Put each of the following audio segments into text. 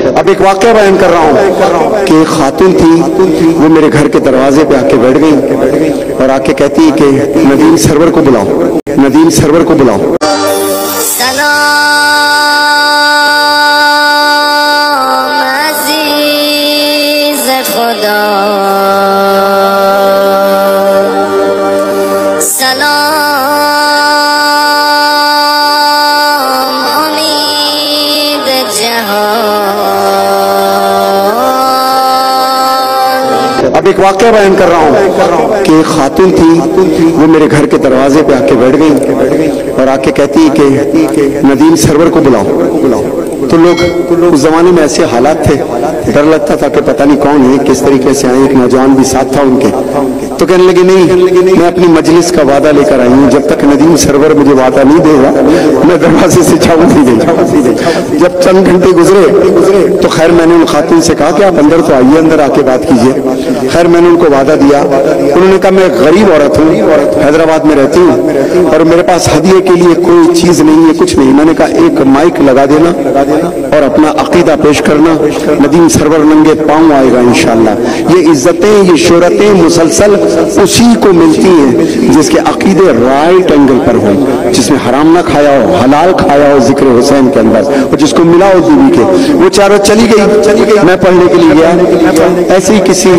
اب ایک واقعہ بیان کر رہا ہوں کہ ایک خاتون تھی، وہ میرے گھر کے دروازے پہ آ کے بیٹھ گئی اور آ کے کہتی کہ ندیم سرور کو بلاؤ، ندیم سرور کو بلاؤ۔ اب ایک واقعہ بیان کر رہا ہوں کہ ایک خاتون تھی، وہ میرے گھر کے دروازے پہ آ کے بیٹھ گئی اور آ کے کہتی کہ ندیم سرور کو بلاؤ۔ تو لوگ اس زمانے میں ایسے حالات تھے، ڈر لگتا تھا کہ پتہ نہیں کون ہے، کس طریقے سے آئے۔ ایک نوجوان بھی ساتھ تھا ان کے، تو کہنے لگے نہیں، میں اپنی مجلس کا وعدہ لے کر آئی ہوں، جب تک ندیم سرور مجھے وعدہ نہیں دے گا میں دروازے سے جاؤں نہیں۔ جب چند گھنٹے گزرے تو خیر میں نے ان خاتون سے کہا کہ آپ اندر تو آئیے، اندر آ کے بات کیجیے۔ خیر میں نے ان کو وعدہ دیا، انہوں نے کہا میں غریب عورت ہوں، حیدرآباد میں رہتی ہوں اور میرے پاس ہدیے کے لیے کوئی چیز نہیں ہے، کچھ نہیں۔ میں نے کہا ایک مائک لگا دینا اور اپنا عقیدہ پیش کرنا، ندیم سرور ننگے پاؤں آئے گا انشاءاللہ۔ یہ عزتیں، یہ شہرتیں مسلسل اسی کو ملتی ہیں جس کے عقیدے رائٹ اینگل پر ہوں، جس میں حرام نہ کھایا ہو، حلال کھایا ہو ذکر حسین کے اندر، اور جس کو ملا ہو بیوی کے۔ وہ چاروں چلی گئی، میں پڑھنے کے لیے گیا، ایسے ہی کسی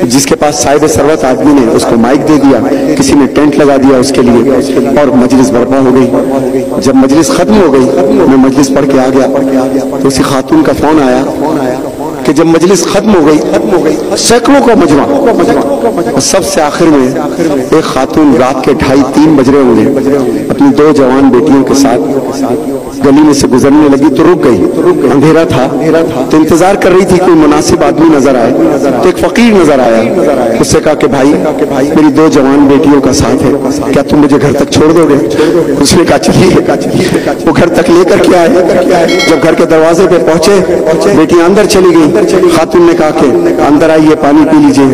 جس کے پاس صاحب ثروت آدمی نے اس کو مائک دے دیا، کسی نے ٹینٹ لگا دیا اس کے لیے اور مجلس برپا ہو گئی۔ جب مجلس ختم ہو گئی میں مجلس پڑھ کے آ گیا تو اسی خاتون کا فون آیا کہ جب مجلس ختم ہو گئی، سینکڑوں کا مجمع، سب سے آخر میں ایک خاتون رات کے 2:30-3 بج رہے ہوں گے، اپنی 2 جوان بیٹیوں کے ساتھ گلی میں سے گزرنے لگی تو رک گئی۔ اندھیرا تھا تو انتظار کر رہی تھی کوئی مناسب آدمی نظر آئے، تو ایک فقیر نظر آیا، اس سے کہا کہ بھائی میری 2 جوان بیٹیوں کا ساتھ ہے، کیا تم مجھے گھر تک چھوڑ دو گے؟ اس نے کہا چلیے۔ وہ گھر تک لے کر کے آئے، جب گھر کے دروازے پہ پہنچے بیٹیاں اندر چلی گئی۔ خاتون نے کہا کہ اندر آئیے، پانی پی لیجئے۔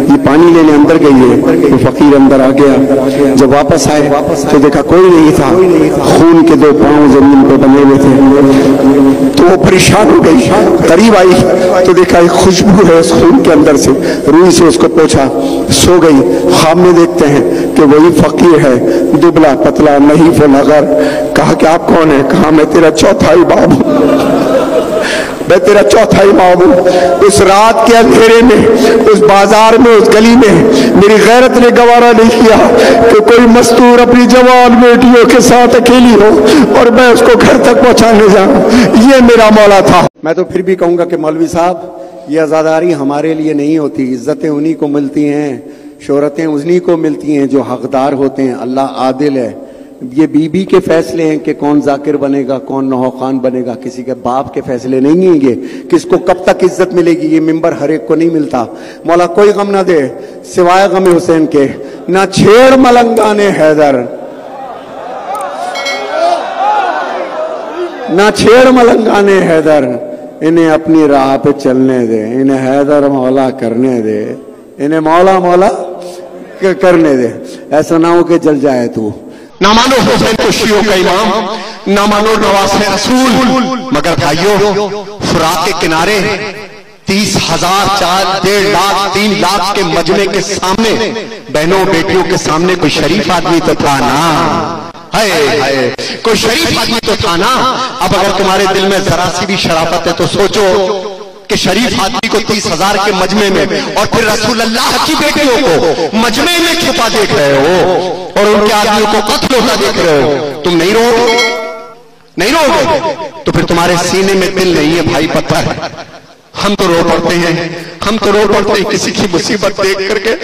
یہ پانی لینے اندر گئی ہے، وہ فقیر اندر آ گیا۔ جب واپس آئے تو دیکھا کوئی نہیں تھا، خون کے 2 پاؤں زمین پہ بنے ہوئے تھے، تو وہ پریشان ہو گئی۔ قریب آئی تو دیکھا ایک خوشبو ہے اس خون کے اندر سے، روئی سے اس کو پوچھا، سو گئی۔ خواب میں دیکھتے ہیں کہ وہی فقیر ہے، دبلا پتلا نحیف و لغر۔ کہا کہ آپ کون ہیں؟ کہا میں تیرا چوتھائی باپ ہوں، میں تیرا چوتھائی ماں ہوں۔ اس رات کے اندھیرے میں، اس بازار میں، اس گلی میں میری غیرت نے گوارا نہیں کیا کہ کوئی مستور اپنی جوان بیٹیوں کے ساتھ اکیلی ہو اور میں اس کو گھر تک پہنچانے جاؤں۔ یہ میرا مولا تھا۔ میں تو پھر بھی کہوں گا کہ مولوی صاحب یہ عزاداری ہمارے لیے نہیں ہوتی، عزتیں انہی کو ملتی ہیں، شہرتیں انہی کو ملتی ہیں جو حقدار ہوتے ہیں۔ اللہ عادل ہے۔ یہ بی بی کے فیصلے ہیں کہ کون ذاکر بنے گا، کون نوح خان بنے گا، کسی کے باپ کے فیصلے نہیں ہیں یہ، کس کو کب تک عزت ملے گی۔ یہ ممبر ہر ایک کو نہیں ملتا۔ مولا کوئی غم نہ دے سوائے غم حسین کے، نہ چھیڑ ملنگان حیدر، نہ چھیڑ ملنگان حیدر، انہیں اپنی راہ پہ چلنے دے، انہیں حیدر مولا کرنے دے، انہیں مولا مولا کرنے دے، ایسا نہ ہو کہ جل جائے تو۔ نہ مانو حسین کو شیعوں کا امام، نہ مانو نواسہ رسول، مگر بھائیو فرات کے کنارے 30,000 1.5 لاکھ 3 لاکھ کے مجمع کے سامنے، بہنوں بیٹیوں کے سامنے کوئی شریف آدمی تو تھا نا، کوئی شریف آدمی تو تھا نا۔ اب اگر تمہارے دل میں ذرا سی بھی شرافت ہے تو سوچو کہ شریف آدمی کو 30,000 کے مجمع میں اور پھر رسول اللہ کی بیٹیوں کو مجمع میں چھپا دیکھ رہے ہو اور ان کے آدمیوں کو قتل ہوتا دیکھ رہے ہو، تم نہیں رو گے؟ نہیں رو گے تو پھر تمہارے سینے میں دل نہیں ہے بھائی، پتھر۔ ہم تو رو پڑتے ہیں، ہم تو رو پڑتے ہیں کسی کی مصیبت دیکھ کر کے۔